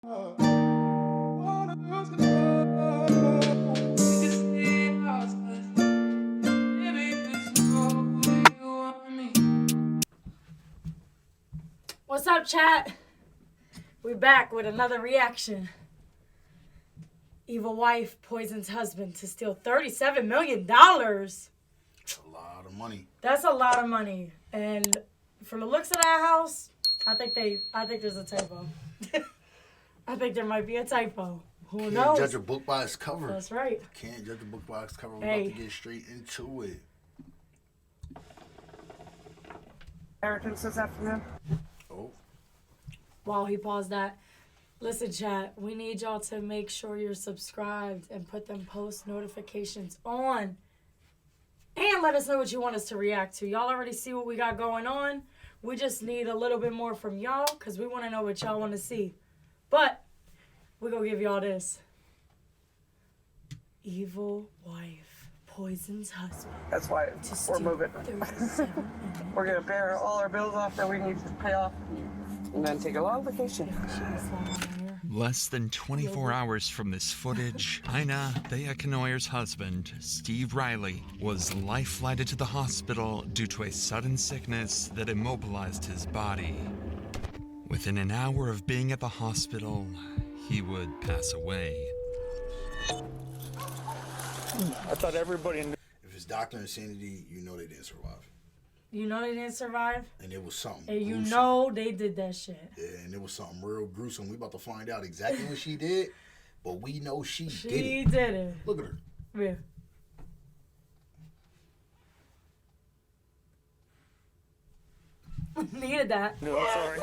What's up, chat? We're back with another reaction. Evil wife poisons husband to steal $37 million. That's a lot of money. That's a lot of money. And from the looks of that house, I think there's a typo. I think there might be a typo. Who knows? Can't judge a book by its cover. That's right. Can't judge a book by its cover. We're Hey. about to get straight into it. Inheritance this afternoon. Oh. While he paused that, listen, chat, we need y'all to make sure you're subscribed and put them post notifications on. And let us know what you want us to react to. Y'all already see what we got going on. We just need a little bit more from y'all because we want to know what y'all want to see. But we're going to give y'all this. Evil wife poisons husband. That's why we're moving. We're going to pay all our bills off that we need to pay off and then take a long vacation. Less than 24 hours from this footage, Ina Beakanoyer's husband, Steve Riley, was life-flighted to the hospital due to a sudden sickness that immobilized his body. Within an hour of being at the hospital, he would pass away. I thought everybody knew. If it's Dr. Insanity, you know they didn't survive. You know they didn't survive? And it was something And you gruesome. know they did that shit. Yeah, and it was something real gruesome. We about to find out exactly what she did, but we know she did it. She did it. Look at her. Yeah. Needed that. No, sorry.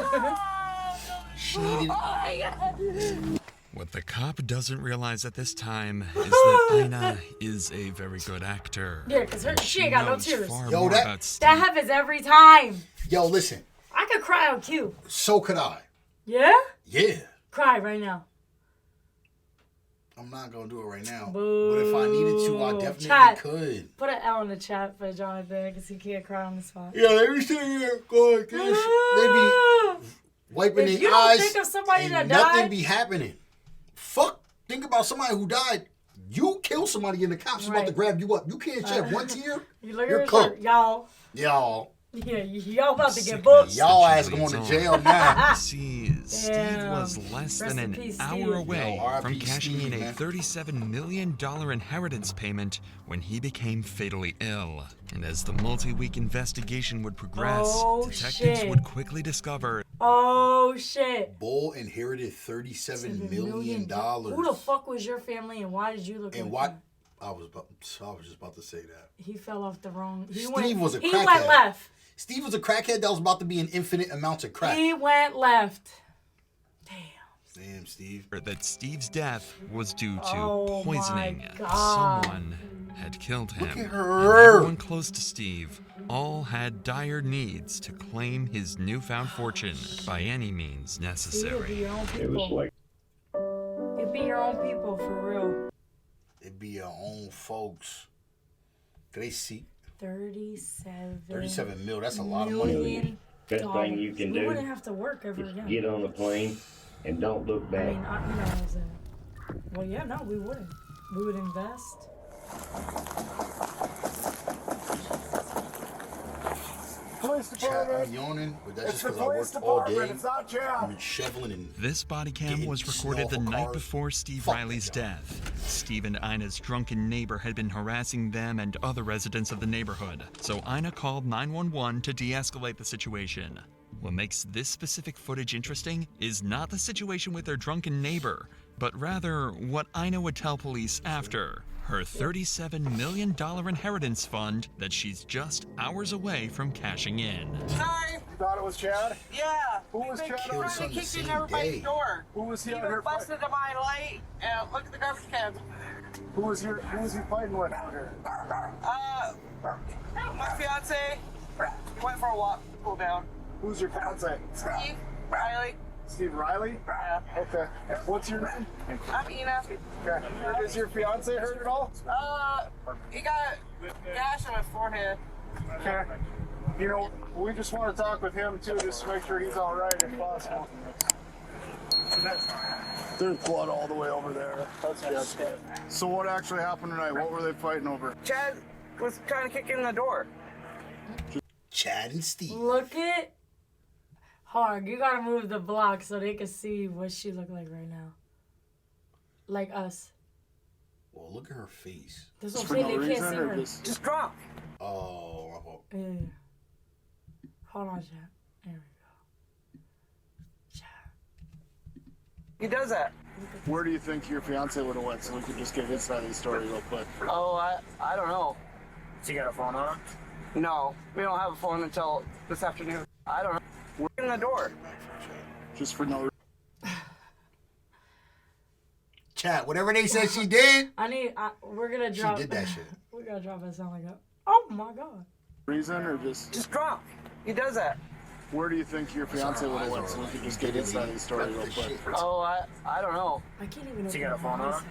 She needed What the cop doesn't realize at this time is that Ina is a very good actor. Yeah, because she ain't got no knows tears. far Yo, more that- about Steve. That happens every time. Yo, listen. I could cry on cue. So could I. Yeah? Yeah. Cry right now. I'm not going to do it right now. Boo. But if I needed to, I definitely Chat. could. Put an L in the chat for Jonathan because he can't cry on the spot. Yeah, they be sitting here going like this. They be wiping If their you don't eyes think of somebody and that nothing died- be happening. Fuck. Think about somebody who died. You kill somebody and the cops about to Right. grab you up. You can't shed one tear. You look You're at her shirt. cooked. Y'all. Y'all. Yeah, y'all about to get Sickness booked. Y'all that ass she going leads to on. jail now. See, Steve Damn. was less Rest than in an peace, hour Steve. away Yo, R.I.P. from cashing in Steve, a man. $37 million inheritance payment when he became fatally ill. And as the multi-week investigation would progress, Oh, detectives shit. would quickly discover Oh, shit. Bull inherited $37 million. Who the fuck was your family and why did you look And like what? that? I was just about to say that. He fell off the wrong... Steve went, was a He crackhead. went left. Steve was a crackhead that was about to be an infinite amount of crack. He went left. Damn. Damn, Steve. that Steve's death was due to Oh, my poisoning. God. Someone had killed him. Look at And her. everyone close to Steve all had dire needs to claim his newfound fortune by any means See, it'd be necessary. your own people. It'd be your own people, for real. It'd be your own folks. They see 37 mil. That's a lot of money. million Best dollars. thing you can We do wouldn't have to work ever is again. get on the plane and don't look I back. mean, well, yeah, no, we wouldn't. We would invest. Police Chat, department. I'm yawning, but that's It's just the because I police worked all department. day. It's not jail. I've been shoveling and This body cam Getting was snow recorded the for night cars. before Steve Fuck Riley's that job. death. Steve and Ina's drunken neighbor had been harassing them and other residents of the neighborhood, so Ina called 911 to de-escalate the situation. What makes this specific footage interesting is not the situation with their drunken neighbor, but rather what Ina would tell police after. Her $37 million inheritance fund that she's just hours away from cashing in. Sorry. You thought it was Chad? Yeah. Who was Chad? killed They son the kicked in same everybody's day. door. Who was he He out here fighting? busted to my light and look at the garbage cans. Who was he fighting with out here? My fiance went for a walk, cool down. Who's your fiance? Steve, Riley, Steve Riley? yeah. Okay. What's your name? I'm Ina. Okay. Is your fiance hurt at all? He got gash on his forehead. Okay. You know, we just want to talk with him too, just to make sure he's all right if possible. There's blood all the way over there. Yes. So what actually happened tonight? What were they fighting over? Chad was trying to kick in the door. Chad and Steve. Look at Harg. You gotta move the block so they can see what she look like right now. Like us. Well, look at her face. That's what I'm For saying. no They can't reason, see or her. Just drunk. Oh, my fault. Yeah. Hold on, Chad. There we go. Chad. He does that. Where do you think your fiance would have went so we could just get his side of the story real quick? Oh, I don't know. So you got a phone on him? No, we don't have a phone until this afternoon. I don't know. We're in the door. Just for no reason. Chad, whatever they said she did, We're gonna drop. she did that shit. We're gonna drop a sound like a. Oh my god. Reason or just drunk. He does that. where do you think your fiance would have went so we could just get his side of the story real quick? Oh, I don't know. I can't even. So you got a phone on him?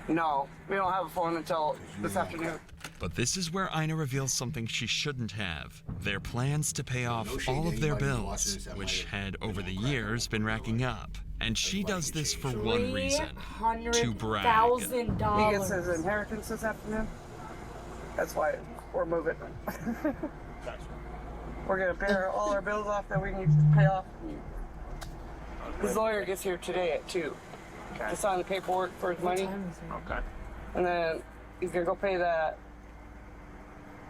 No, we don't have a phone until this afternoon. But this is where Ina reveals something she shouldn't have. Their plans to pay off No shade all to of their anybody who bills, watches this that which might have had over the been on crack years been racking up. And she does this for one reason, to brag. $300,000. He gets his inheritance this afternoon. That's why we're moving. We're gonna pay all our bills off that we need to pay off. His lawyer gets here today at 2 to sign the paperwork for his money, Okay. and then he's gonna go pay that,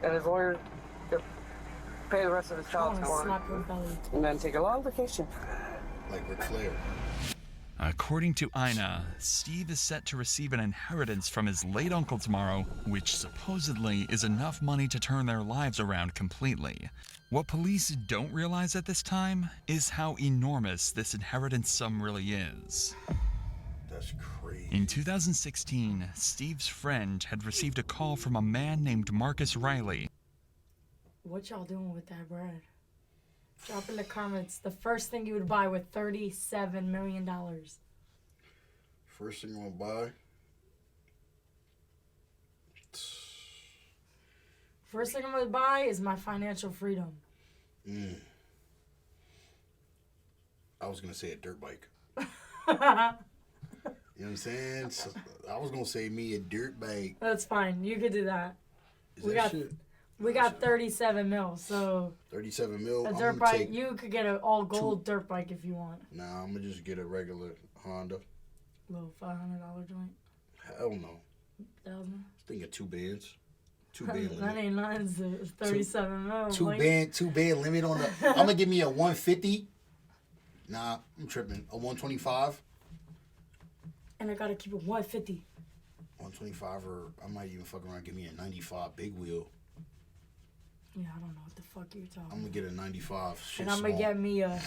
and his lawyer gonna pay the rest of his child support, Slap your belly. and then take a long vacation. Like Ric Flair. According to Ina, Steve is set to receive an inheritance from his late uncle tomorrow, which supposedly is enough money to turn their lives around completely. What police don't realize at this time is how enormous this inheritance sum really is. That's crazy. In 2016, Steve's friend had received a call from a man named Marcus Riley. What y'all doing with that bread? Drop in the comments the first thing you would buy with $37 million. First thing I'm gonna buy. First thing I'm gonna buy is my financial freedom. I was gonna say a dirt bike. You know what I'm saying? So, I was gonna say me a dirt bike. That's fine. You could do that. Is We that got- shit? We got 37 mil, so 37 mil. a I'm dirt gonna bike. take. You could get an all gold dirt bike if you want. Nah, I'm gonna just get a regular Honda. Little $500 joint. Hell no. 1,000. Think of 2 bands. 2 band That limit. ain't nothing to 37 mil. Two like- band limit on the. I'm gonna give me a 150. Nah, I'm tripping. A 125. And I gotta keep it 150. 125, or I might even fuck around and give me a 95 big wheel. Yeah, I don't know what the fuck you're talking I'm gonna about. get a 95. Shit And I'm gonna small. get me a.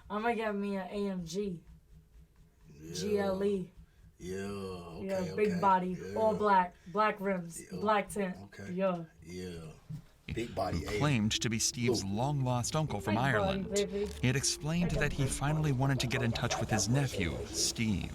I'm gonna get me an AMG. GLE. Yeah. Okay. Yeah, big body, Yeah. all black, black rims, Yeah. black tint. Okay. Yeah. Yeah. Big body. Who claimed to be Steve's long-lost uncle from Big body, Ireland. baby. He had explained that he finally wanted to get in touch with his nephew, Steve.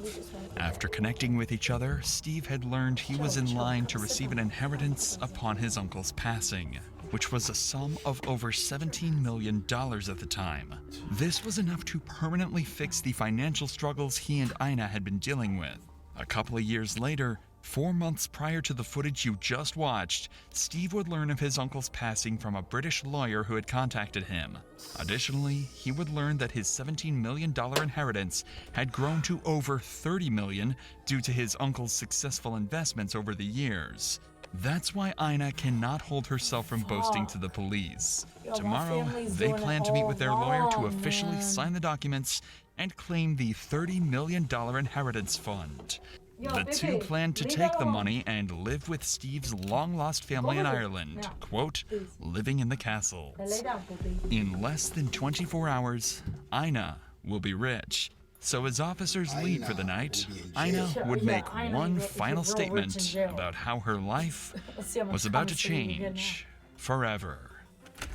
After connecting with each other, Steve had learned he was in line to receive an inheritance upon his uncle's passing, which was a sum of over $17 million at the time. This was enough to permanently fix the financial struggles he and Ina had been dealing with. A couple of years later, 4 months prior to the footage you just watched, Steve would learn of his uncle's passing from a British lawyer who had contacted him. Additionally, he would learn that his $17 million inheritance had grown to over $30 million due to his uncle's successful investments over the years. That's why Ina cannot hold herself from boasting to the police. Yo, my Tomorrow, family's they doing it plan to meet all with their lawyer to wrong, officially man. sign the documents and claim the $30 million inheritance fund. Yo, The baby, two plan to leave take that the alone. money and live with Steve's long-lost family in Over. Ireland, Yeah. quote, Please. living in the castle. Lay down, puppy. In less than 24 hours, Ina will be rich. So as officers leave for the Ina night, will be in Ina jail. would Yeah, make Ina, one you're final real rich in statement jail. about how her life Let's see how much was about to commissary you get now. change forever.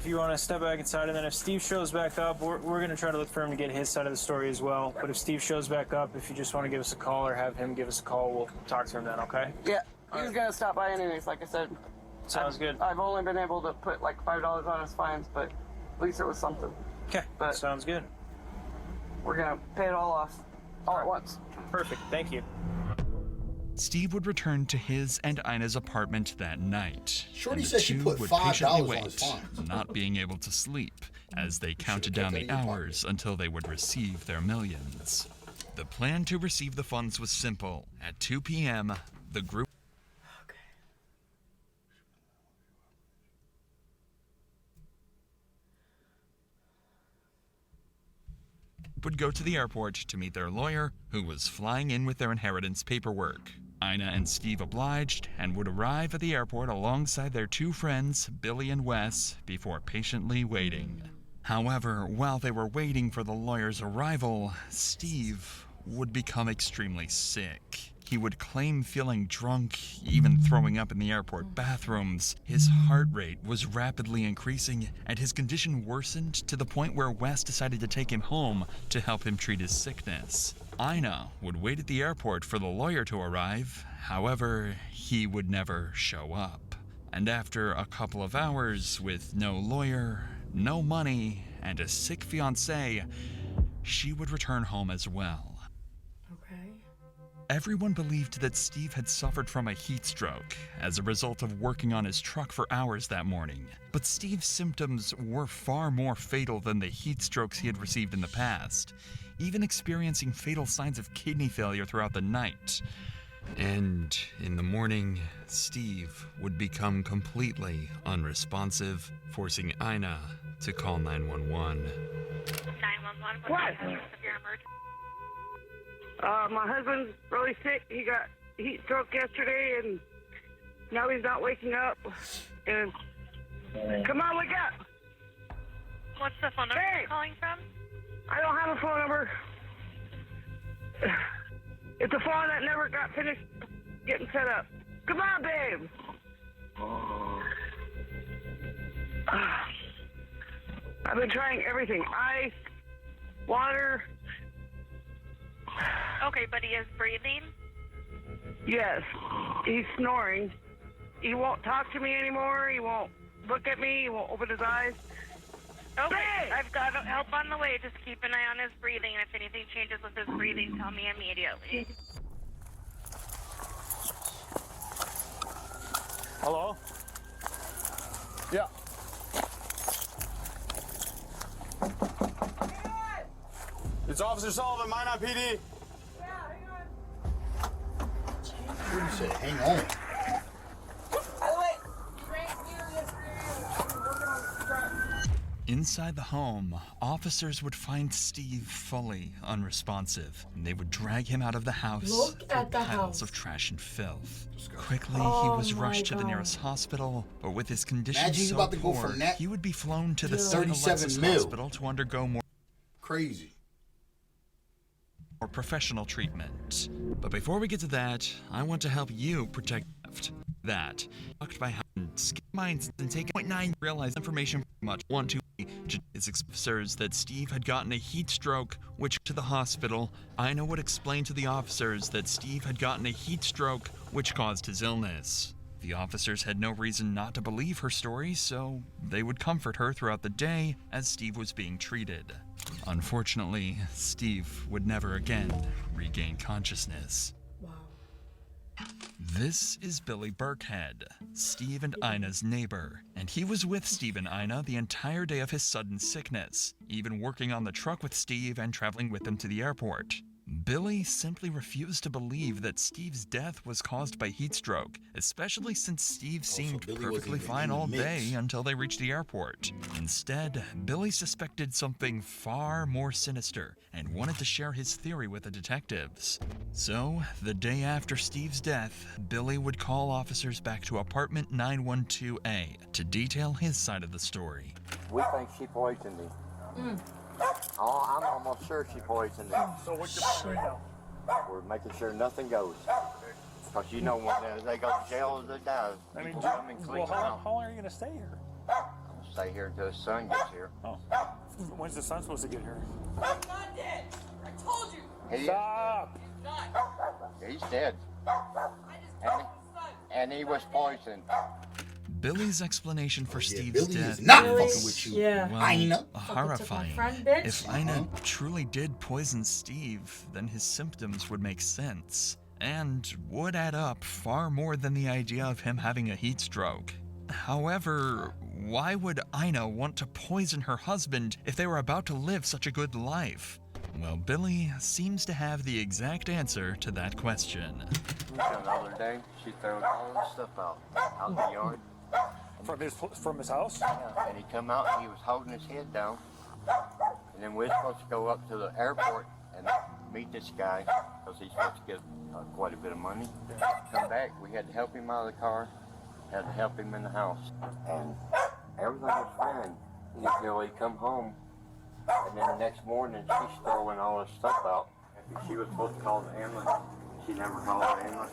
If you want to step back inside, and then if Steve shows back up, we're going to try to look for him to get his side of the story as well. But if Steve shows back up, if you just want to give us a call or have him give us a call, we'll talk to him then, okay? Yeah, he's gonna stop by anyways, like I said. Sounds good. I've only been able to put like $5 on his fines, but at least it was something. Okay, But- sounds good. we're gonna pay it all off all at once. Perfect. Thank you. Steve would return to his and Ina's apartment that night. Shorty and the said she two put would $5 patiently on wait, his fines. not being able to sleep, as they counted kept down that the in your pocket. hours until they would receive their millions. The plan to receive the funds was simple. At 2 p.m., the group would go to the airport to meet their lawyer, who was flying in with their inheritance paperwork. Ina and Steve obliged and would arrive at the airport alongside their two friends, Billy and Wes, before patiently waiting. However, while they were waiting for the lawyer's arrival, Steve would become extremely sick. He would claim feeling drunk, even throwing up in the airport bathrooms. His heart rate was rapidly increasing, and his condition worsened to the point where Wes decided to take him home to help him treat his sickness. Ina would wait at the airport for the lawyer to arrive. However, he would never show up. And after a couple of hours with no lawyer, no money, and a sick fiancé, she would return home as well. Okay. Everyone believed that Steve had suffered from a heat stroke as a result of working on his truck for hours that morning. But Steve's symptoms were far more fatal than the heat strokes he had received in the past, even experiencing fatal signs of kidney failure throughout the night. And in the morning, Steve would become completely unresponsive, forcing Ina to call 911. 911, What? what's the address of your emergency? My husband's really sick. He got heat stroke yesterday, and now he's not waking up. And come on, wake up! What's the phone number Hey! you're calling from? I don't have a phone number. It's a phone that never got finished getting set up. Come on, babe. I've been trying everything. Ice, water. Okay, but he is breathing. Yes, he's snoring. He won't talk to me anymore. He won't look at me. He won't open his eyes. Okay, Hey! I've got help on the way. Just keep an eye on his breathing, and if anything changes with his breathing, tell me immediately. Hello? Yeah. It's Officer Sullivan, Minot PD. Shorty said, hang on. Inside the home, officers would find Steve fully unresponsive, and they would drag him out of the house Look at the piles house. of trash and filth. Quickly, Oh he was my rushed to the God. nearest hospital, but with his condition Imagine he's so about to go poor, from that he would be flown to the to St. 37 Alexis mil. Hospital to undergo more Crazy. professional treatment. But before we get to that, I want to help you protect that. Fucked by skip minds and take 0.9 realize information much 1 2 its officers that Steve had gotten a heat stroke, which to the hospital, Ina would explain to the officers that Steve had gotten a heat stroke, which caused his illness. The officers had no reason not to believe her story, so they would comfort her throughout the day as Steve was being treated. Unfortunately, Steve would never again regain consciousness. Wow. This is Billy Burkhead, Steve and Ina's neighbor, and he was with Steve and Ina the entire day of his sudden sickness, even working on the truck with Steve and traveling with them to the airport. Billy simply refused to believe that Steve's death was caused by heat stroke, especially since Steve seemed Billy wasn't perfectly even fine in the all mix. day until they reached the airport. Instead, Billy suspected something far more sinister and wanted to share his theory with the detectives. So, the day after Steve's death, Billy would call officers back to apartment 912A to detail his side of the story. We think she poisoned him. Oh, I'm almost sure she poisoned him. So what's your plan right now? We're making sure nothing goes. Because you know when they go to jail, they die. I mean, People come and clean well, them out. how long are you going to stay here? I'm gonna stay here until his son gets here. Oh. When's the son supposed to get here? I'm not dead. I told you. He, Stop! He's not. he's dead. I just killed his son. And he was poisoned. Billy's explanation for Steve's Billy death is not Billy, fucking with you. yeah. well, Ina. horrifying. friend, bitch. If Ina truly did poison Steve, then his symptoms would make sense and would add up far more than the idea of him having a heat stroke. However, why would Ina want to poison her husband if they were about to live such a good life? Well, Billy seems to have the exact answer to that question. The other day, she threw all this stuff out the yard. From his house? Yeah, and he come out and he was holding his head down. And then we're supposed to go up to the airport and meet this guy because he's supposed to get quite a bit of money. Come back, we had to help him out of the car, had to help him in the house. And everything was fine until he come home. And then the next morning, she's throwing all this stuff out. She was supposed to call the ambulance. She never called the ambulance.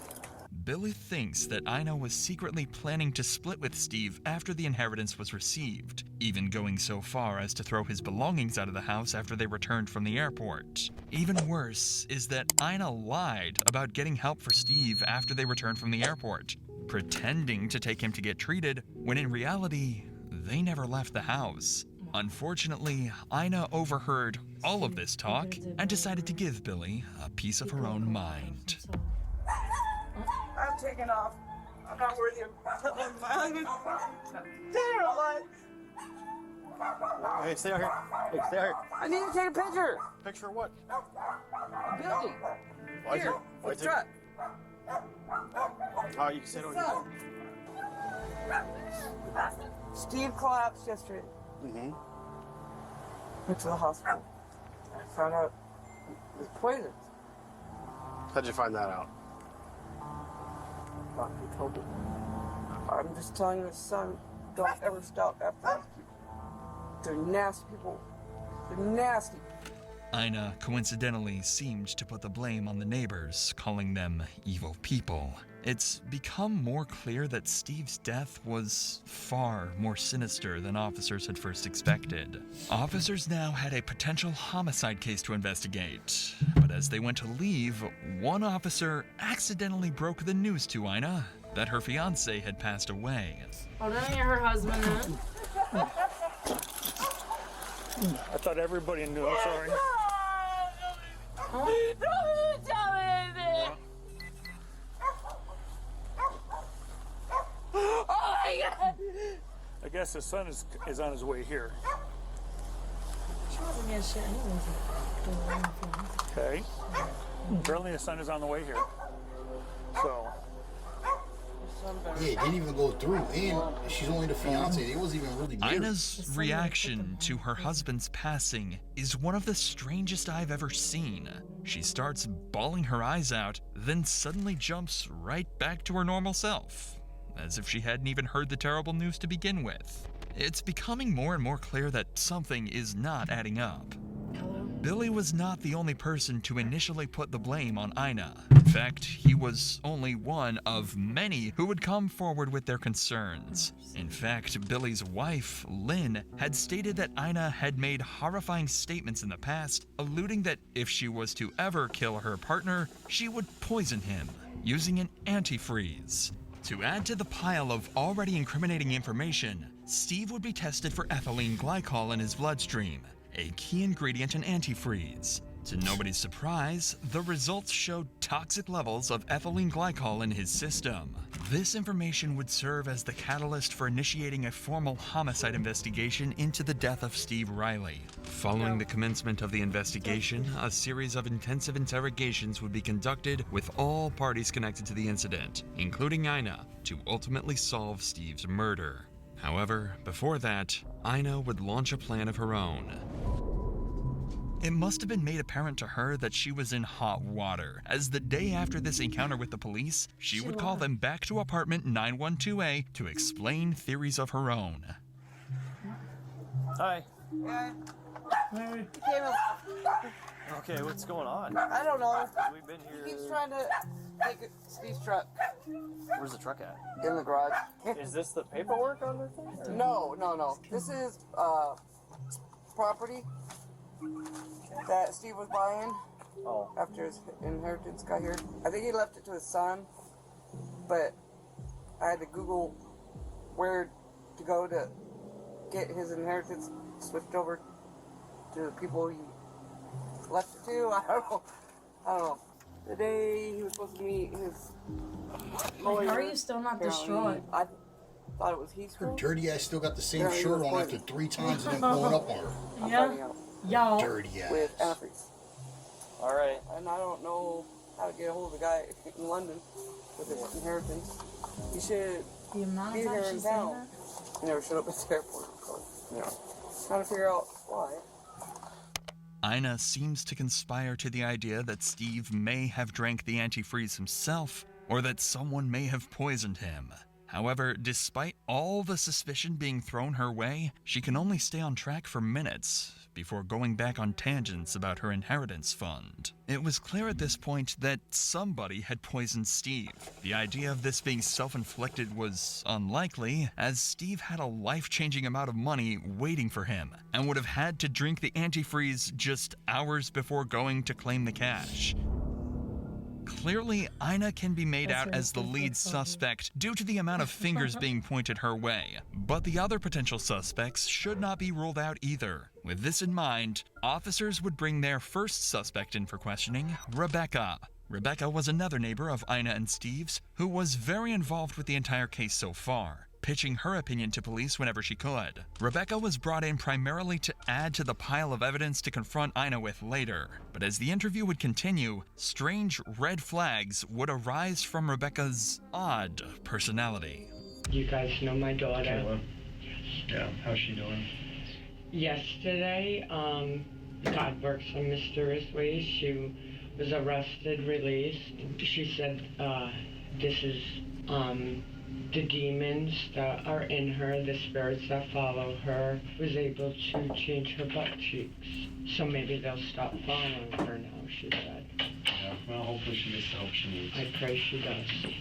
Billy thinks that Ina was secretly planning to split with Steve after the inheritance was received, even going so far as to throw his belongings out of the house after they returned from the airport. Even worse is that Ina lied about getting help for Steve after they returned from the airport, pretending to take him to get treated when in reality, they never left the house. Unfortunately, Ina overheard all of this talk and decided to give Billy a piece of her own mind. I'm taking off. I'm not worthy of telling my husband. Dead or alive. Hey, stay out here. Hey, stay out here. I need to take a picture. Picture what? Billy. Why'd Here, you? Why'd the you? truck. Oh, you can sit over here. Steve collapsed yesterday. Mm-hmm. Went to the hospital. I found out it was poisoned. How'd you find that out? Doctor told me. I'm just telling your son, don't ever stop after these people. They're nasty people. They're nasty. Ina coincidentally seemed to put the blame on the neighbors, calling them evil people. It's become more clear that Steve's death was far more sinister than officers had first expected. Officers now had a potential homicide case to investigate, but as they went to leave, one officer accidentally broke the news to Ina that her fiancé had passed away. Oh, don't hear her husband then. I thought everybody knew. I'm sorry. Huh? Don't tell me anything. Oh my God! I guess his son is on his way here. She wasn't getting shit anyways. Okay. Apparently his son is on the way here. So. Yeah, it didn't even go through. And she's only the fiance. They wasn't even really married. Ina's reaction to her husband's passing is one of the strangest I've ever seen. She starts bawling her eyes out, then suddenly jumps right back to her normal self, as if she hadn't even heard the terrible news to begin with. It's becoming more and more clear that something is not adding up. Billy was not the only person to initially put the blame on Ina. In fact, he was only one of many who would come forward with their concerns. In fact, Billy's wife, Lynn, had stated that Ina had made horrifying statements in the past, alluding that if she was to ever kill her partner, she would poison him, using an antifreeze. To add to the pile of already incriminating information, Steve would be tested for ethylene glycol in his bloodstream, a key ingredient in antifreeze. To nobody's surprise, the results showed toxic levels of ethylene glycol in his system. This information would serve as the catalyst for initiating a formal homicide investigation into the death of Steve Riley. Following the commencement of the investigation, a series of intensive interrogations would be conducted with all parties connected to the incident, including Ina, to ultimately solve Steve's murder. However, before that, Ina would launch a plan of her own. It must have been made apparent to her that she was in hot water, as the day after this encounter with the police, she would call them back to apartment 912A to explain theories of her own. Hi. Yeah. Hey. He came up. Okay, what's going on? I don't know. We've been He keeps here. trying to take Steve's truck Where's the truck at? in the garage. Is this the paperwork on the thing? or- No. This is property that Steve was buying Oh. after his inheritance got here. I think he left it to his son, but I had to Google where to go to get his inheritance switched over to the people he left it to. I don't know. The day he was supposed to meet his lawyer. How are you still not distraught? I thought it was he's Her dirty ass still got the same Yeah, he shirt was on after 3 times and then pulling up on her. Yeah. Y'all. Dirty ass. With antifreeze. All right. And I don't know how to get a hold of the guy in London with his inheritance. He should The amount be of here times in she's saying town. that? He never showed up at the airport. So, trying to figure out why. Ina seems to conspire to the idea that Steve may have drank the antifreeze himself, or that someone may have poisoned him. However, despite all the suspicion being thrown her way, she can only stay on track for minutes before going back on tangents about her inheritance fund. It was clear at this point that somebody had poisoned Steve. The idea of this being self-inflicted was unlikely, as Steve had a life-changing amount of money waiting for him and would have had to drink the antifreeze just hours before going to claim the cash. Clearly, Ina can be made out as the lead suspect due to the amount of fingers being pointed her way, but the other potential suspects should not be ruled out either. With this in mind, officers would bring their first suspect in for questioning, Rebecca. Rebecca was another neighbor of Ina and Steve's who was very involved with the entire case so far, pitching her opinion to police whenever she could. Rebecca was brought in primarily to add to the pile of evidence to confront Ina with later, but as the interview would continue, strange red flags would arise from Rebecca's odd personality. You guys know my daughter? Kayla? Yeah, how's she doing? Yesterday, God works in mysterious ways. She was arrested, released. She said, this is, the demons that are in her, the spirits that follow her, was able to change her butt cheeks. So maybe they'll stop following her now, she said. Yeah, well, hopefully she gets the help she needs. I pray she does.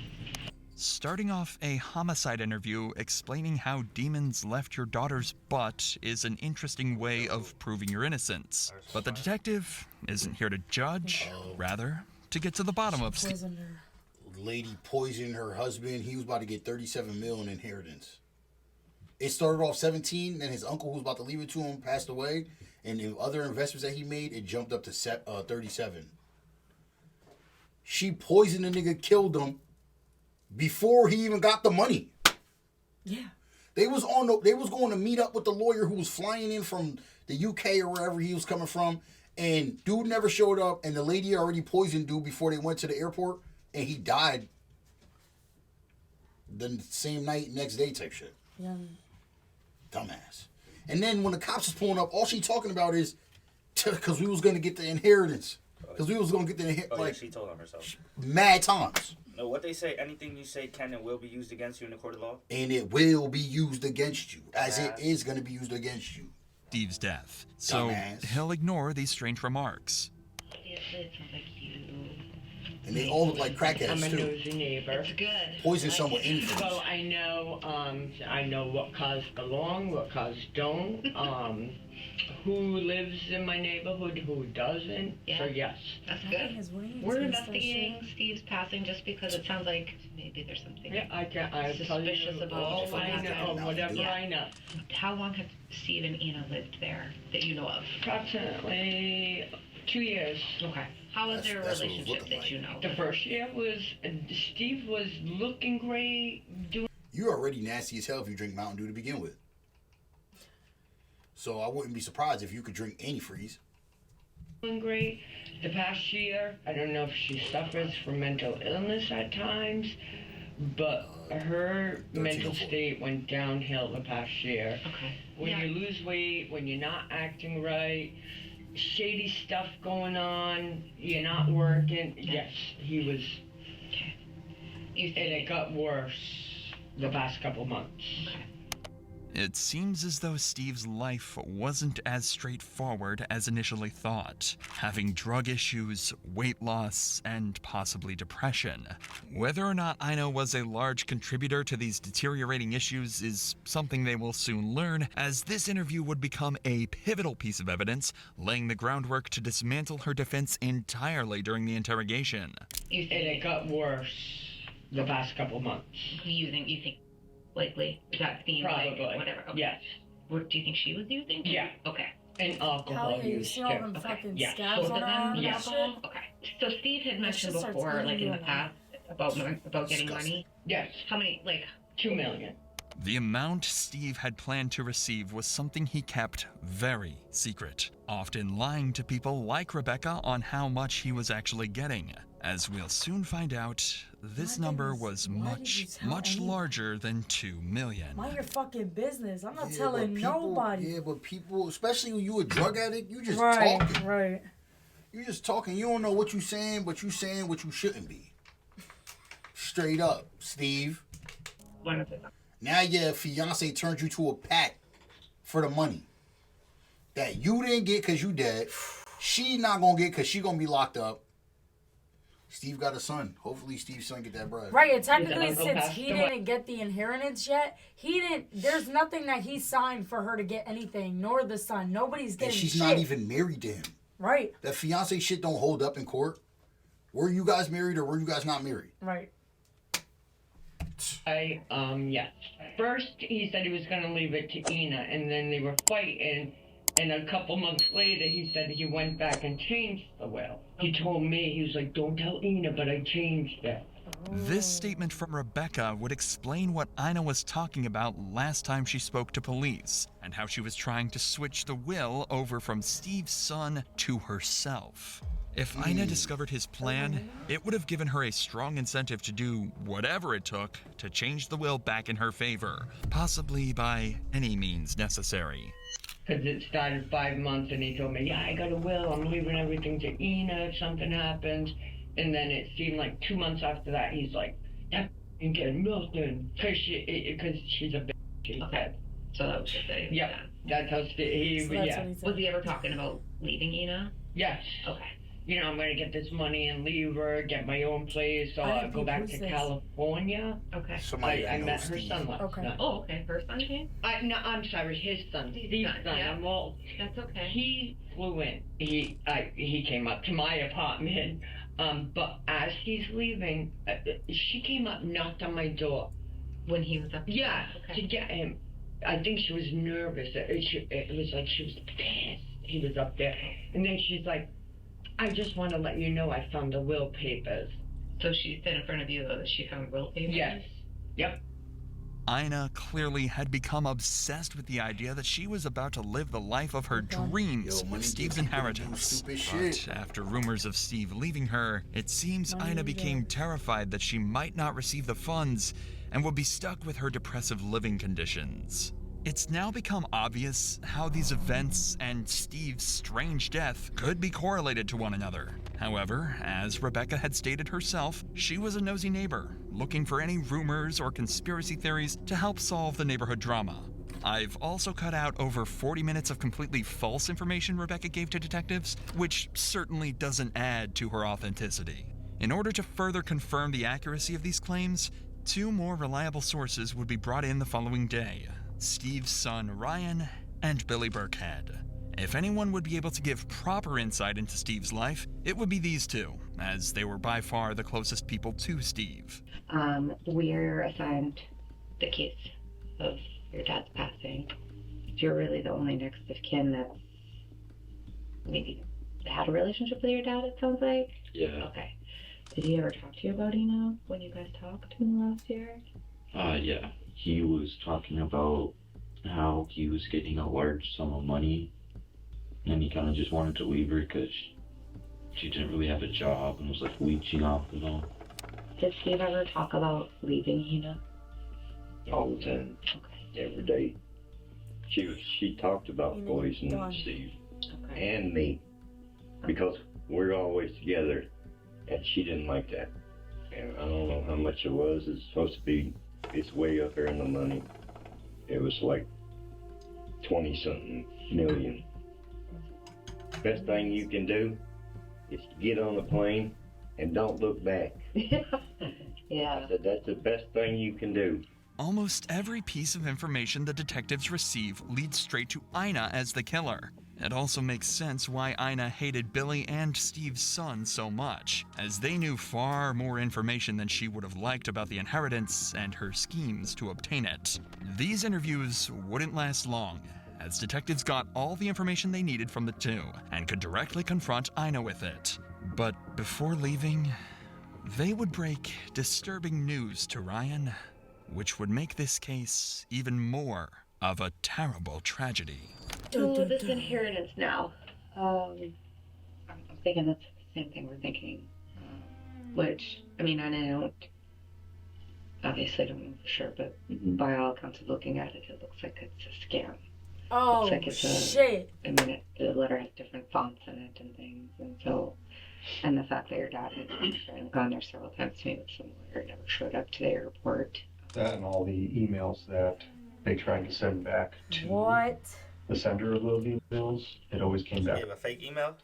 Starting off a homicide interview explaining how demons left your daughter's butt is an interesting way of proving your innocence. But the detective isn't here to judge, rather, to get to the bottom of Lady poisoned her husband. He was about to get 37 mil in inheritance. It started off 17, then his uncle who was about to leave it to him passed away, and the other investments that he made, it jumped up to 37. She poisoned the nigga, killed him before he even got the money. Yeah. They was going to meet up with the lawyer who was flying in from the UK or wherever he was coming from, and dude never showed up, and the lady already poisoned dude before they went to the airport. And he died the same night, next day type shit. Yeah. Dumbass. And then when the cops was pulling up, all she talking about is, because we was going to get the inheritance. Because we was going to get the inheritance. Oh, yeah, she told on herself. Mad times. No, what they say, anything you say can and will be used against you in the court of law? And it will be used against you, as it is going to be used against you. Steve's death. So he'll ignore these strange remarks. And they all look like crackheads, I'm a too. nosy neighbor. It's good. Poison someone infants. So I know what cars belong, what cars don't, who lives in my neighborhood, who doesn't. Yeah. So yes. That's good. We're investigating Steve's passing just because it sounds like maybe there's something suspicious about what happened. Whatever I know. How long have Steve and Ina lived there that you know of? Approximately 2 years. Okay. How was their relationship that you know? The first year was, Steve was looking great. You're already nasty as hell if you drink Mountain Dew to begin with. So I wouldn't be surprised if you could drink antifreeze. Doing great. The past year, I don't know if she suffers from mental illness at times, but her mental state went downhill the past year. Okay. When you lose weight, when you're not acting right, shady stuff going on, you're not working. Yes, he was. Okay. And it got worse the past couple months. Okay. It seems as though Steve's life wasn't as straightforward as initially thought, having drug issues, weight loss, and possibly depression. Whether or not Ina was a large contributor to these deteriorating issues is something they will soon learn, as this interview would become a pivotal piece of evidence, laying the groundwork to dismantle her defense entirely during the interrogation. And it got worse the past couple months. You think? likely? Is that theme? Probably. Like, whatever. Okay. Yes. What do you think she was using? Yeah. Okay. And alcohol Hell yeah, you use see all too. them fucking Yeah. scabs Both on of her arm them. and Yeah. that shit? Okay. So Steve had mentioned just starts before, like bleeding in the you past, about getting money. Yes. How many? Like $2 million. The amount Steve had planned to receive was something he kept very secret, often lying to people like Rebecca on how much he was actually getting. As we'll soon find out, this number was much larger than $2 million. Mind your fucking business. I'm not Yeah, telling but people, nobody. Yeah, but people, especially when you a drug addict, you just Right, talking. right. You just talking. You don't know what you saying, but you saying what you shouldn't be. Straight up, Steve. Now your fiance turned you to a pack for the money that you didn't get because you dead. She not gonna get because she gonna be locked up. Steve got a son. Hopefully Steve's son get that bread. Right, and technically since he didn't get the inheritance yet, there's nothing that he signed for her to get anything, nor the son. Nobody's getting And she's shit. not even married to him. Right. That fiance shit don't hold up in court. Were you guys married or were you guys not married? Right. Yes. First, he said he was going to leave it to Ina, and then they were fighting, and a couple months later, he said he went back and changed the will. He told me, he was like, don't tell Ina, but I changed it. This statement from Rebecca would explain what Ina was talking about last time she spoke to police, and how she was trying to switch the will over from Steve's son to herself. If Ina discovered his plan, it would have given her a strong incentive to do whatever it took to change the will back in her favor, possibly by any means necessary. Because it started 5 months, and he told me, yeah, I got a will, I'm leaving everything to Ina if something happens. And then it seemed like 2 months after that, he's like, that ain't getting nothing, because she's a bitch, he said. So that was the thing. Yep, that's how Was he ever talking about leaving Ina? Yes. Okay. You know, I'm going to get this money and leave her, get my own place, so I'll go back to California. Okay. I met her son last night. Oh, okay. Her son came? No, I'm sorry, his son. Steve's son. Yeah. Well, that's okay. He flew in. He came up to my apartment, but as he's leaving, she came up, knocked on my door. When he was up there? Yeah, okay. to get him. I think she was nervous. It was like she was pissed he was up there. And then she's like, I just want to let you know I found the will papers. So she said in front of you that she found will papers? Yes. Yep. Ina clearly had become obsessed with the idea that she was about to live the life of her dreams with Steve's inheritance. But after rumors of Steve leaving her, it seems Ina became terrified that she might not receive the funds and would be stuck with her depressive living conditions. It's now become obvious how these events and Steve's strange death could be correlated to one another. However, as Rebecca had stated herself, she was a nosy neighbor, looking for any rumors or conspiracy theories to help solve the neighborhood drama. I've also cut out over 40 minutes of completely false information Rebecca gave to detectives, which certainly doesn't add to her authenticity. In order to further confirm the accuracy of these claims, 2 more reliable sources would be brought in the following day: Steve's son Ryan and Billy Burkhead. If anyone would be able to give proper insight into Steve's life, it would be these 2, as they were by far the closest people to Steve. We're assigned the case of your dad's passing. You're really the only next of kin that's maybe had a relationship with your dad, it sounds like? Yeah. Okay. Did he ever talk to you about Ina when you guys talked in the last year? Yeah. He was talking about how he was getting a large sum of money, and he kind of just wanted to leave her because she didn't really have a job and was like leeching off and all. Did Steve ever talk about leaving Ina? All the time. Okay. Every day. She talked about poisoning Steve and me because we're always together, and she didn't like that. And I don't know how much it was. It's supposed to be. It's way up there in the money. It was like 20-something million. Best thing you can do is get on the plane and don't look back. Yeah. That's the best thing you can do. Almost every piece of information the detectives receive leads straight to Ina as the killer. It also makes sense why Ina hated Billy and Steve's son so much, as they knew far more information than she would have liked about the inheritance and her schemes to obtain it. These interviews wouldn't last long, as detectives got all the information they needed from the two and could directly confront Ina with it. But before leaving, they would break disturbing news to Ryan, which would make this case even more of a terrible tragedy. So this inheritance now, I'm thinking that's the same thing we're thinking. Which, I mean, I obviously don't know for sure, but by all accounts of looking at it, it looks like it's a scam. Oh, like it's shit. I mean, the letter has different fonts in it and things, and so, and the fact that your dad had gone there several times to meet with some lawyer, never showed up to the airport. That and all the emails that they tried to send back to What? the sender of those emails, it always came back. You have a fake email?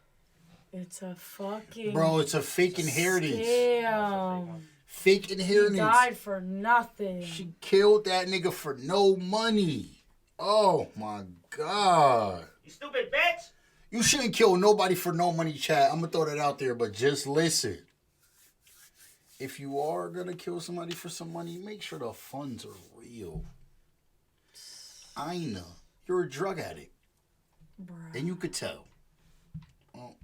It's a fucking... Bro, it's a fake inheritance. Scam. Fake inheritance. He died for nothing. She killed that nigga for no money. Oh my God. You stupid bitch! You shouldn't kill nobody for no money, chat. I'm gonna throw that out there, but just listen. If you are gonna kill somebody for some money, make sure the funds are real. Ina, you're a drug addict. Bruh. And you could tell. Oh,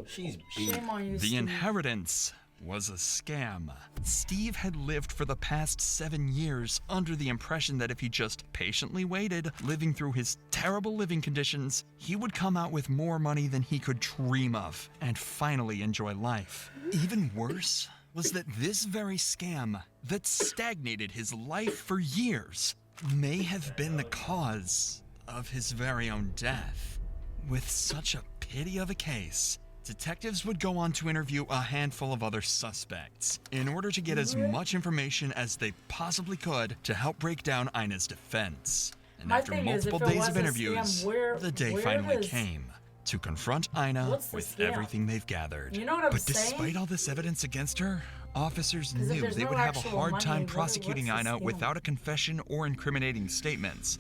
she's beat. Shame on you, The Steve. inheritance was a scam. Steve had lived for the past 7 years under the impression that if he just patiently waited, living through his terrible living conditions, he would come out with more money than he could dream of and finally enjoy life. Even worse was that this very scam that stagnated his life for years may have been the cause of his very own death. With such a pity of a case, detectives would go on to interview a handful of other suspects in order to get as much information as they possibly could to help break down Ina's defense. And My after thing is, multiple if it days was of a interviews, scam, the day where finally does- came to confront Ina What's the with scam? everything they've gathered. You know what I'm but saying? despite all this evidence against her, officers 'Cause if knew there's they no would have a actual hard money, time what's prosecuting the Ina scam? without a confession or incriminating statements.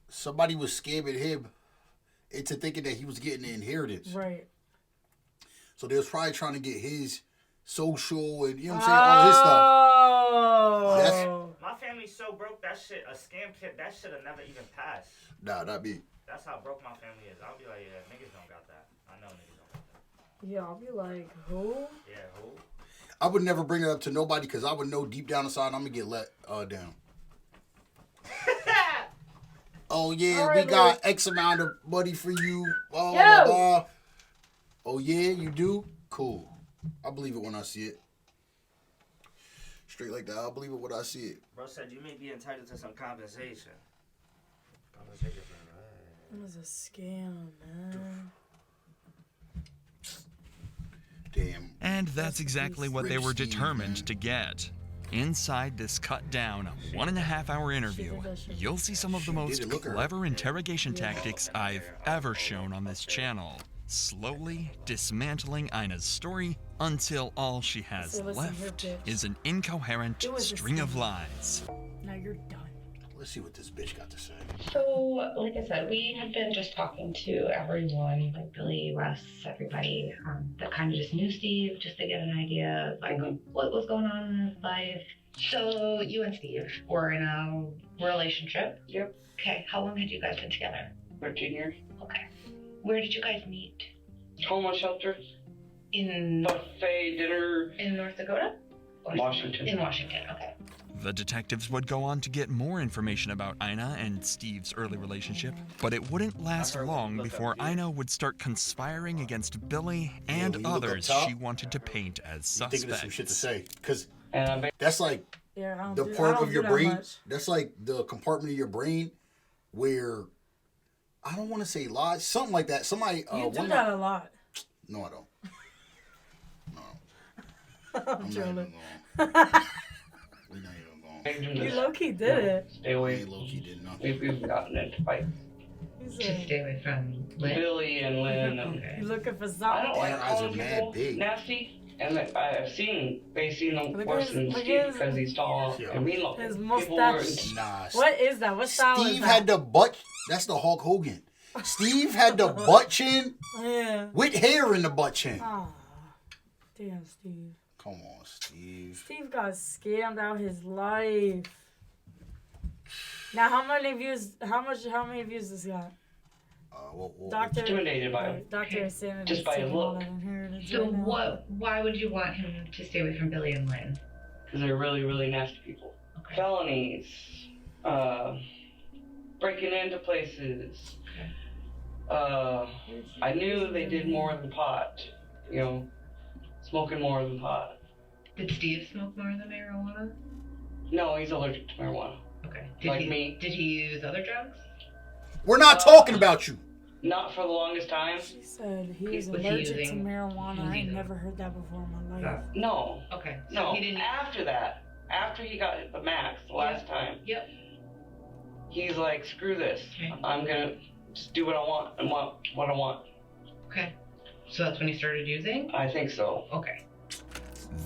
Somebody was scamming him into thinking that he was getting the inheritance. Right. So they was probably trying to get his social and, you know what I'm saying, all his stuff. That's, My family's so broke, that shit, a scam kit, that should have never even passed. nah, not me. That's how broke my family is. I'll be like, yeah, niggas don't got that. I know niggas don't got that. Yeah, I'll be like, who? Yeah, who? I would never bring it up to nobody because I would know deep down inside I'm going to get let down. Oh, yeah, we got X amount of money for you. Blah, blah, blah. Oh, yeah, you do? Cool. I believe it when I see it. Straight like that. I believe it when I see it. Bro said you may be entitled to some compensation. Compensation for It was a scam, man. Damn. And that's exactly what they were determined to get. Inside this cut-down 1.5-hour interview, you'll see some of the most clever interrogation tactics I've ever shown on this channel, slowly dismantling Ina's story until all she has left is an incoherent string of lies. Now you're done. Let's see what this bitch got to say. So, like I said, we have been just talking to everyone, like Billy, Wes, everybody that kind of just knew Steve, just to get an idea of like what was going on in his life. So, you and Steve were in a relationship. Yep. Okay, how long had you guys been together? 13 years. Okay. Where did you guys meet? Homeless shelter. In buffet dinner. In North Dakota? Washington. In Washington, okay. The detectives would go on to get more information about Ina and Steve's early relationship, but it wouldn't last long before Ina would start conspiring against Billy and when you look up others top, she wanted to paint as I'm thinking of some suspects. shit to say. Because that's like Yeah, I don't the do- I part don't of do your that brain. much. That's like the compartment of your brain where, I don't want to say lies. Something like that. Somebody. You do one that of a lot. No, I don't. I'm trolling. We're not even going. You low-key did it. Stay away. Low-key did nothing. We've gotten into fights. Just stay away from Lynn. Billy and Lynn. Okay. You looking for something? I don't like Their eyes calling are mad people big. nasty. And they've seen them Look worse at than his- look Steve at his- because he's tall and mean looking. His People mustache. Nah. What is that? What style is Steve that? had the butt. That's the Hulk Hogan. Steve had the butt chin Yeah. with hair in the butt chin. Oh, damn, Steve. Come on, Steve. Steve got scammed out his life. Now, how many views this got? Doctor Intimidated by him. Dr. Insanity. Just by his look. So why would you want him to stay away from Billy and Lynn? Because they're really, really nasty people. Okay. Felonies, breaking into places. I knew they did more than pot. You know, smoking more than pot. Did Steve smoke more than marijuana? No, he's allergic to marijuana. Okay. Me. Did he use other drugs? We're not talking about you. Not for the longest time. She said he was Was he allergic to using- marijuana. I ain't never heard that before in my life. No. Okay. So No. he didn't. After that, after he got the max the last time, Yep. he's like, screw this. Okay. I'm gonna just do what I want and want what I want. Okay. So that's when he started using? I think so. Okay.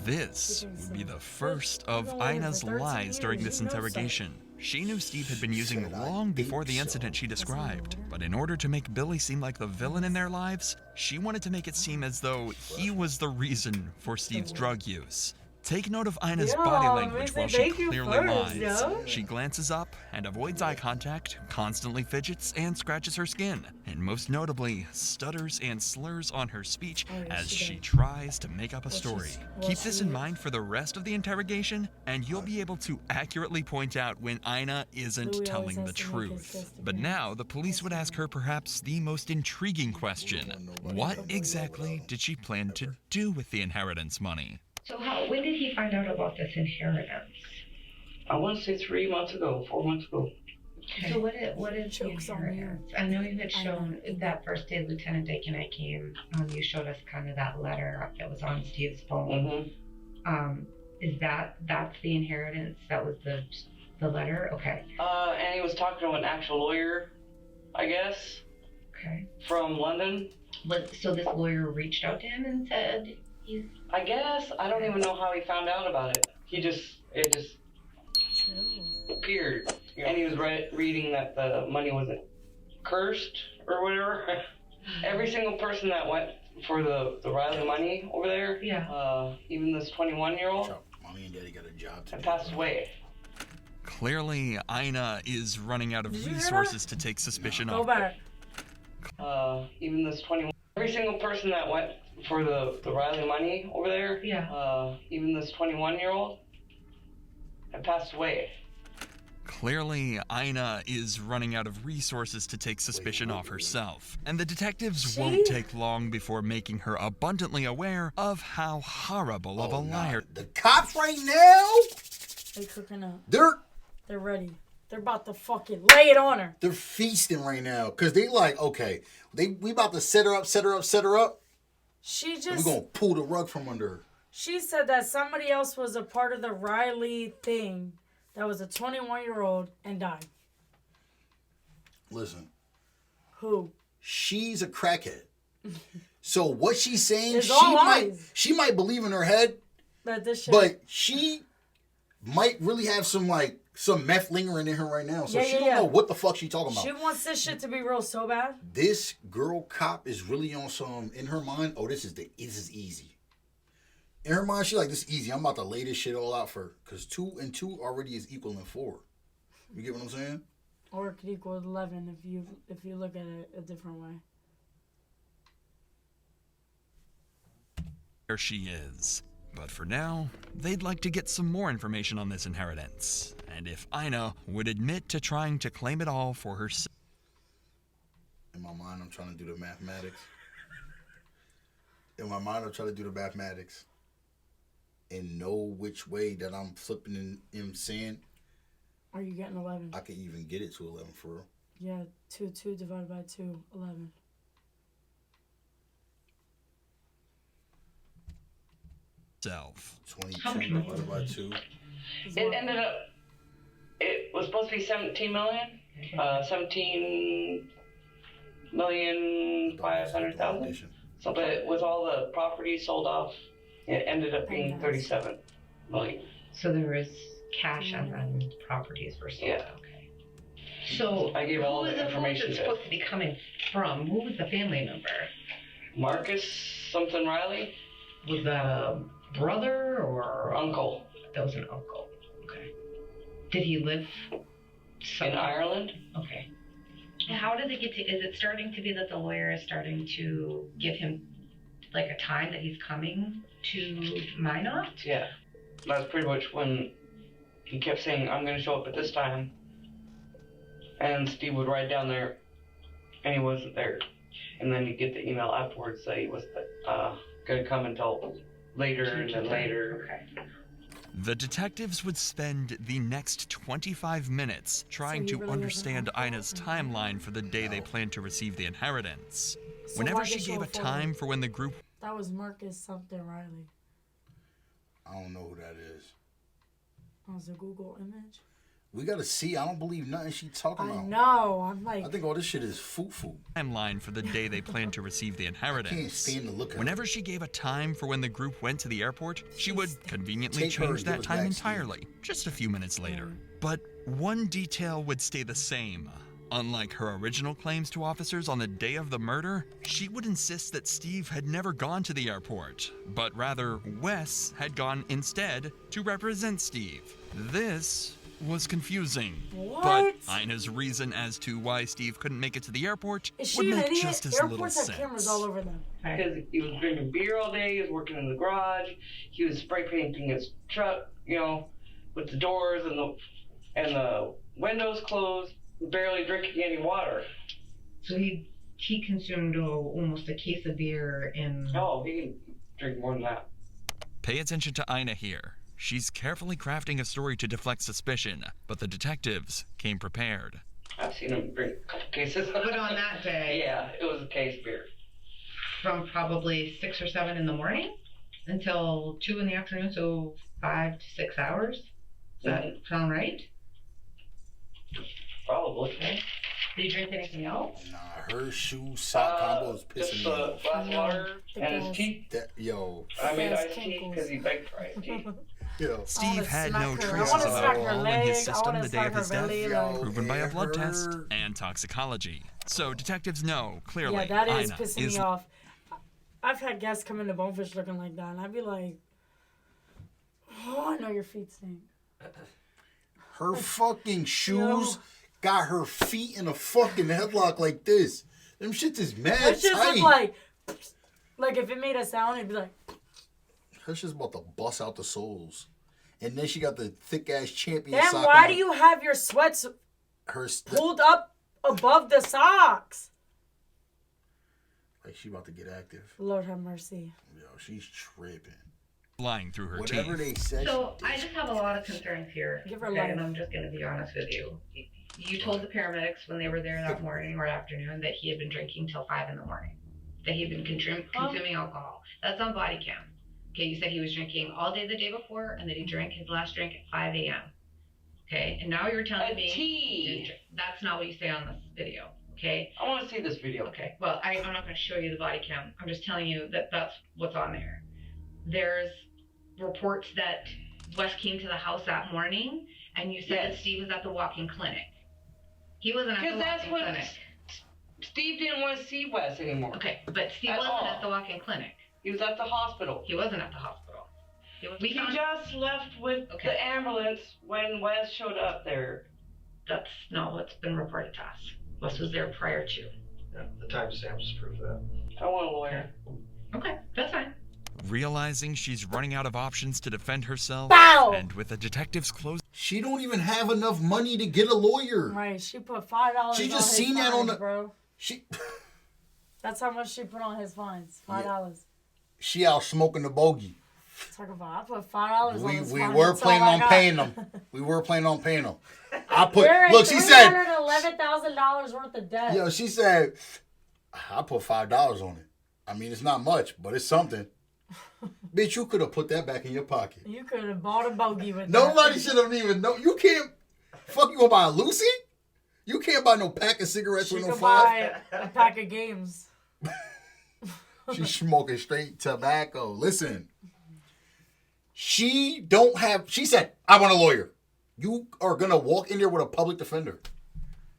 This would be the first of Ina's lies during this interrogation. She knew Steve had been using long before the incident she described, but in order to make Billy seem like the villain in their lives, she wanted to make it seem as though he was the reason for Steve's drug use. Take note of Ina's body language while she clearly lies. She glances up and avoids eye contact, constantly fidgets and scratches her skin, and most notably, stutters and slurs on her speech as she tries to make up a story. Keep this in mind for the rest of the interrogation, and you'll be able to accurately point out when Ina isn't telling the truth. But now, the police would ask her perhaps the most intriguing question. What exactly did she plan to do with the inheritance money? So when did he find out about this inheritance? I want to say 4 months ago. Okay. So what is the inheritance? I know you had shown that first day Lieutenant Dakinite came, you showed us kind of that letter that was on Steve's phone. Mm-hmm. Is that's the inheritance? That was the letter? Okay. And he was talking to an actual lawyer, I guess. Okay. From London. So this lawyer reached out to him and said I guess. I don't even know how he found out about it. It just appeared. And he was reading that the money wasn't cursed or whatever. Every single person that went for the Riley money over there, even this 21-year-old, Mommy and Daddy got a job had passed away. Clearly, Ina is running out of resources to take suspicion off. Go back. Even this 21, every single person that went for the Riley money over there, even this 21-year-old, had passed away. Clearly, Ina is running out of resources to take suspicion off herself, and the detectives won't take long before making her abundantly aware of how horrible of a liar. The cops right now, They cooking up. They're ready. They're about to fucking lay it on her. They're feasting right now because they like, okay, we about to set her up. She just. We're gonna pull the rug from under her. She said that somebody else was a part of the Riley thing. That was a 21-year-old and died. Listen. Who? She's a crackhead. So what she's saying, It's she might believe in her head, that this shit. but she might really have some meth lingering in her right now. So she don't know what the fuck she talking about. She wants this shit to be real so bad. This girl cop is really on some, in her mind, this is easy. In her mind, she's like, this is easy. I'm about to lay this shit all out for her. Because 2 and 2 already is equaling 4. You get what I'm saying? Or it could equal 11 if you look at it a different way. There she is. But for now, they'd like to get some more information on this inheritance. And if Ina would admit to trying to claim it all for herself. In my mind, I'm trying to do the mathematics. And know which way that I'm flipping and saying. Are you getting 11? I could even get it to 11 for real. Yeah, 2 divided by 2, 11. Self. 22 divided by 2. It ended up, it was supposed to be 17 million. 17,500,000. So, but with all the property sold off, it ended up being 37 million. So there was cash and then properties were sold. Yeah. Okay. So I gave all who the is information it's to supposed to be coming from? Who was the family member? Marcus something Riley. Was that a brother or Uncle? That was an uncle. Okay. Did he live In Ireland? Okay. How did it get to? Is it starting to be that the lawyer is starting to give him like a time that he's coming to Minot? Yeah. That's pretty much when he kept saying, I'm going to show up at this time. And Steve would ride down there, and he wasn't there. And then you get the email afterwards that he was going to come until later and then later. Okay. The detectives would spend the next 25 minutes trying to understand Ina's timeline for the day they planned to receive the inheritance. So Whenever why she did gave you a afford time it? for when the group That was Marcus something Riley. I don't know who that is. That was a Google image. We gotta see. I don't believe nothing she talking I about. know. I'm like. I think all this shit is foo-foo. timeline for the day they planned to receive the inheritance. Can't stand to look at Whenever she gave a time for when the group went to the airport, she would conveniently Take her change and that give us time back entirely, just a few minutes later. But one detail would stay the same. Unlike her original claims to officers on the day of the murder, she would insist that Steve had never gone to the airport, but rather Wes had gone instead to represent Steve. This was confusing. What? But Ina's reason as to why Steve couldn't make it to the airport Is would she an make idiot? just as little Airports have sense. cameras all over them. Because he was drinking beer all day, he was working in the garage, he was spray painting his truck, with the doors and the windows closed, barely drinking any water. So he consumed almost a case of beer in. Oh, he can drink more than that. Pay attention to Ina here. She's carefully crafting a story to deflect suspicion, but the detectives came prepared. I've seen him drink a couple cases. But on that day. Yeah, it was a case of beer. From probably 6 or 7 in the morning until 2 in the afternoon, so 5 to 6 hours. Does that sound right? Probably. Okay. Did you drink anything else? Nah, her shoe sock combo is pissing me off. Glass of water and his tea. I made iced tea because he begged for iced tea. Yo. Steve had no her. traces I wanna of smack her alcohol in his leg. I system wanna the day of smack his her death, belly, like- proven by a and blood her- test and toxicology. So detectives know, clearly, Yeah, that is Ina pissing me off. I've had guests come into Bonefish looking like that, and I'd be like, oh, I know your feet stink. Her fucking shoes got her feet in a fucking headlock like this. Them shits is mad That shit tight. look like if it made a sound, it'd be like. Her shit's about to bust out the soles. And then she got the thick ass champion Then sock why on. do you have your sweats Her pulled up above the socks? Like she about to get active. Lord have mercy. Yo, she's tripping. Flying through her Whatever teeth. they said. So I just have a lot of concerns here. Give her okay, life. and I'm just going to be honest with you. You told the paramedics when they were there that morning or afternoon that he had been drinking till 5 in the morning. That he had been consuming alcohol. That's on body cam. Okay, you said he was drinking all day the day before and that he drank his last drink at 5 a.m. Okay, and now you're telling me tea. That's not what you say on this video. Okay. I want to see this video. Okay. Well, I'm not going to show you the body cam. I'm just telling you that that's what's on there. There's reports that Wes came to the house that morning, and you said that Steve was at the walk-in clinic. He wasn't at the walk-in clinic. Steve didn't want to see Wes anymore. Okay, but Steve wasn't at the walk-in clinic. He was at the hospital. He wasn't at the hospital. He just left with the ambulance when Wes showed up there. That's not what's been reported to us. Wes was there prior to. Yeah, the timestamps prove that. I want a lawyer. Okay, that's fine. Realizing she's running out of options to defend herself, Bow! and with the detectives close, She don't even have enough money to get a lawyer. Right, she put $5 She on just his seen that fines, on the- bro. She That's how much she put on his fines. $5. she out smoking the bogey. Talk about I put $5 on his We fines. were That's all planning I on got. paying them. We were planning on paying them. I put You're look. She said, $311,000 worth of debt. yo. She said, I put $5 on it. I mean, it's not much, but it's something. Bitch, you could have put that back in your pocket. You could have bought a bogey with Nobody that. should have even know. You can't. Fuck, you gonna buy a Lucy? You can't buy no pack of cigarettes She with no could five. buy a pack of games. She's smoking straight tobacco. Listen, she don't have. She said, "I want a lawyer." You are gonna walk in there with a public defender.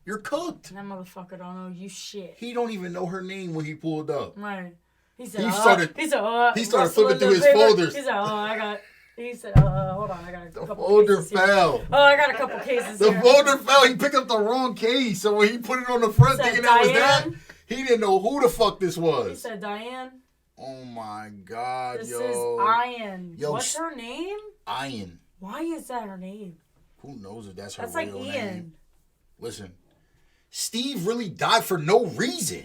You're cooked. That motherfucker don't know you shit. He don't even know her name when he pulled up. Right. He said, He started rustling flipping through his paper. folders. He said, he said, hold on, I got a couple folder cases fell. Here. Oh, I got a couple cases The here. folder fell. He picked up the wrong case. So when he put it on the front He said, thinking that was that, Diane? he didn't know who the fuck this He was. said, Diane. Oh my God, This yo. is Ian. Yo, What's her name? Ian. Why is that her name? Who knows if that's her That's real like Ian. name? Listen, Steve really died for no reason.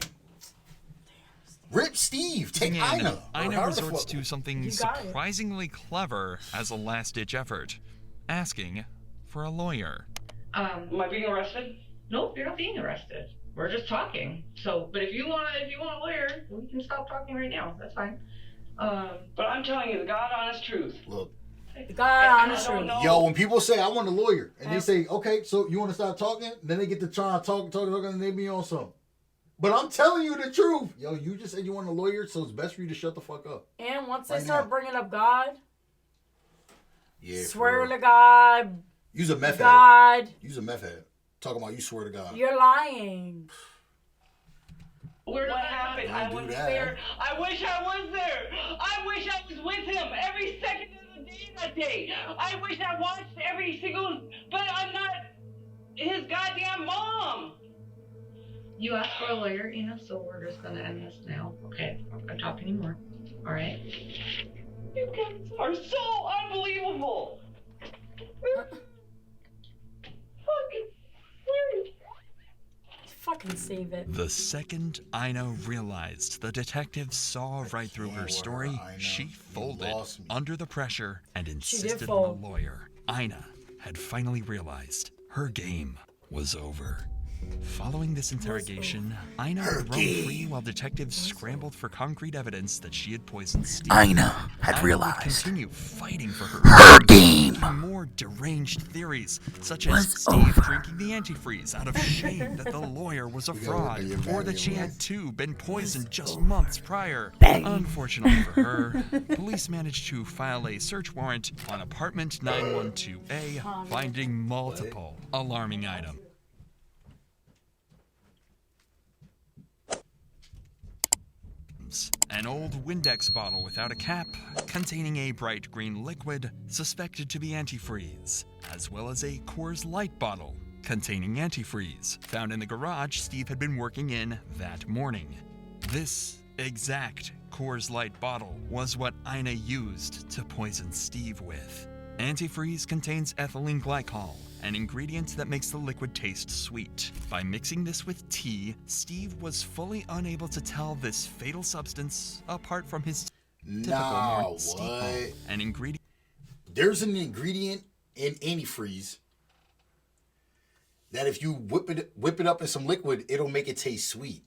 Rip Steve. Take Ina. Ina resorts to something surprisingly clever as a last-ditch effort, asking for a lawyer. Am I being arrested? Nope, you're not being arrested. We're just talking. So, but if you want a lawyer, we can stop talking right now. That's fine. But I'm telling you the God honest truth. Look. The God honest truth. Yo, when people say, I want a lawyer, and they say, okay, so you want to start talking? Then they get to try to talk, and they be on something. But I'm telling you the truth. Yo, you just said you want a lawyer, so it's best for you to shut the fuck up. And once they start bringing up God, yeah, swear to God. Use a meth God. head. Use a meth head. Talking about you swear to God. You're lying. What happened? I wasn't there. I wish I was there. I wish I was with him every second of the day that day. I wish I watched every single... But I'm not his goddamn mom. You asked for a lawyer, so we're just going to end this now. Okay, I'm not going to talk anymore. All right? You guys are so unbelievable. Fucking weird. Fucking save it. The second Ina realized the detective saw right through her story, she folded under the pressure and insisted on a lawyer. Ina had finally realized her game was over. Following this interrogation, Ina had roamed free while detectives scrambled for concrete evidence that she had poisoned Steve. Ina had realized would continue fighting for her game. More deranged theories, such as Steve drinking the antifreeze out of shame that the lawyer was a fraud, or that she had too been poisoned just months prior. Unfortunately for her, police managed to file a search warrant on apartment 912A, finding multiple alarming items. An old Windex bottle without a cap, containing a bright green liquid suspected to be antifreeze, as well as a Coors Light bottle containing antifreeze, found in the garage Steve had been working in that morning. This exact Coors Light bottle was what Ina used to poison Steve with. Antifreeze contains ethylene glycol, an ingredient that makes the liquid taste sweet. By mixing this with tea, Steve was fully unable to tell this fatal substance apart from his typical morning steep. An ingredient. There's an ingredient in antifreeze that if you whip it up in some liquid, it'll make it taste sweet.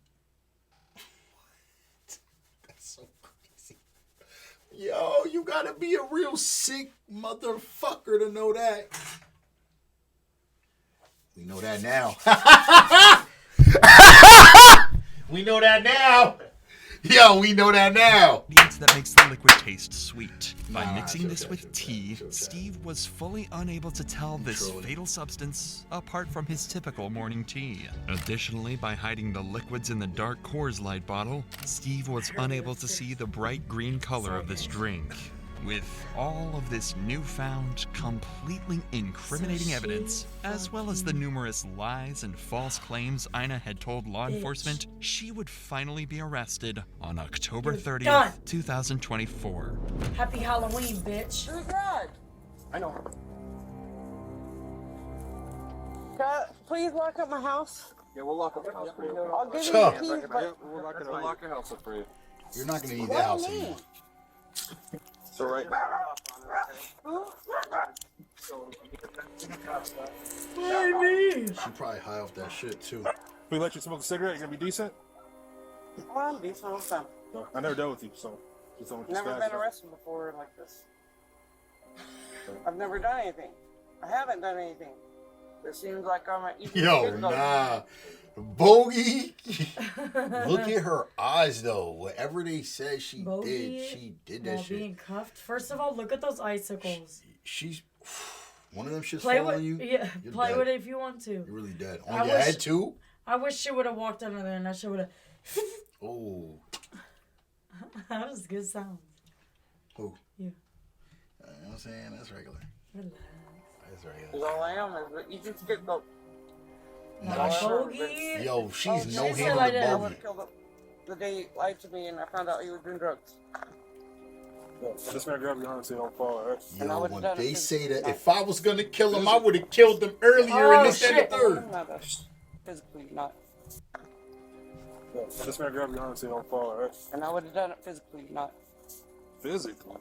That's so crazy. Yo, you gotta be a real sick motherfucker to know that. We know that now. We know that now. Yo, we know that now. That makes the liquid taste sweet. By mixing this with tea, Steve was fully unable to tell this fatal substance apart from his typical morning tea. Additionally, by hiding the liquids in the dark Coors Light bottle, Steve was unable to see the bright green color of this drink. With all of this newfound, completely incriminating evidence, as well as the numerous lies and false claims Ina had told law enforcement, she would finally be arrested on October 30th, 2024. Happy Halloween, bitch. Oh, God. I know. Please lock up my house. Yeah, we'll lock up the house for you. I'll give you the keys, but... We'll lock the house up for you. You're not going to need that house anymore. So right. She probably high off that shit too. We let you smoke a cigarette. You gonna be decent? Well, I'm decent all the time. No, I never dealt with you, so just don't. Never been arrested before like this. I've never done anything. I haven't done anything. It seems like I'm an easy Yo, nah. Bogey. Look at her eyes, though. Whatever they said she did that shit. Being cuffed. First of all, look at those icicles. She's One of them shit's Play falling with you. yeah. You're Play dead. with it if you want to. You're really dead. I On your wish- head too. I wish she would have walked under there and that shit would have. Oh. That was good sound. Who? You. You know what I'm saying? That's regular. Relax. That's regular. Because all I am is you just get the. Nah, bogey. Yo, she's no she hand said on the I bogey. Killed the day he lied to me and I found out he was doing drugs. This man grab your arm so you don't fall, right? Yo, when they say that, if I was gonna kill him, I would have killed them earlier in this and the third. Physically, not. This man grab your arm so you don't fall, right? And I would have done it physically, not. Physically?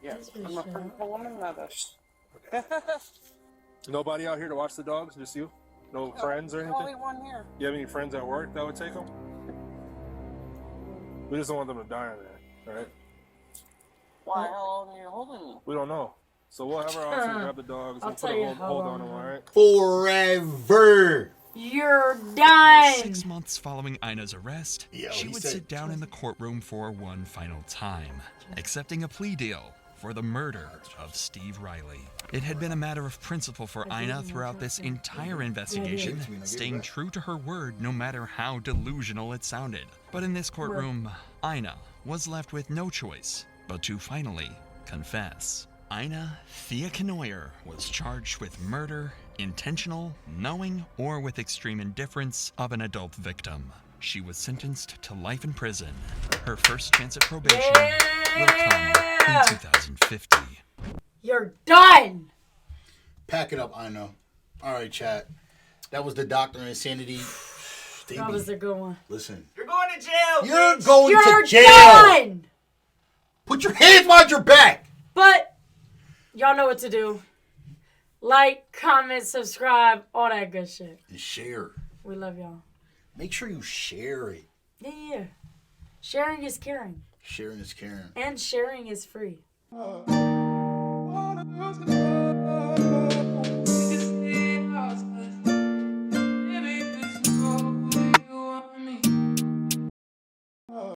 Yes. I'm a physical woman, not a. Nobody out here to watch the dogs? Just you? No friends or anything? Only one here. You have any friends at work that would take them? We just don't want them to die in there, alright? Why? How long are you holding me? We don't know. So we'll have our officer grab the dogs I'll and tell put a you hold, how hold long. on them, alright? Forever. You're done. 6 months following Ina's arrest, Yo, she he would said- sit down in the courtroom for one final time, accepting a plea deal for the murder of Steve Riley. It had been a matter of principle for Ina throughout this entire investigation, staying true to her word no matter how delusional it sounded. But in this courtroom, Ina was left with no choice but to finally confess. Ina Thea Knoyer was charged with murder, intentional, knowing, or with extreme indifference of an adult victim. She was sentenced to life in prison. Her first chance at probation will come in 2050. You're done. Pack it up, I know. All right, chat. That was the Doctor of Insanity. They That be- was a good one. Listen. You're going to jail. You're bitch. going You're to jail. done. Put your hands behind your back. But y'all know what to do. Like, comment, subscribe, all that good shit. And share. We love y'all. Make sure you share it. Yeah. Sharing is caring. Sharing is caring. And sharing is free. Gonna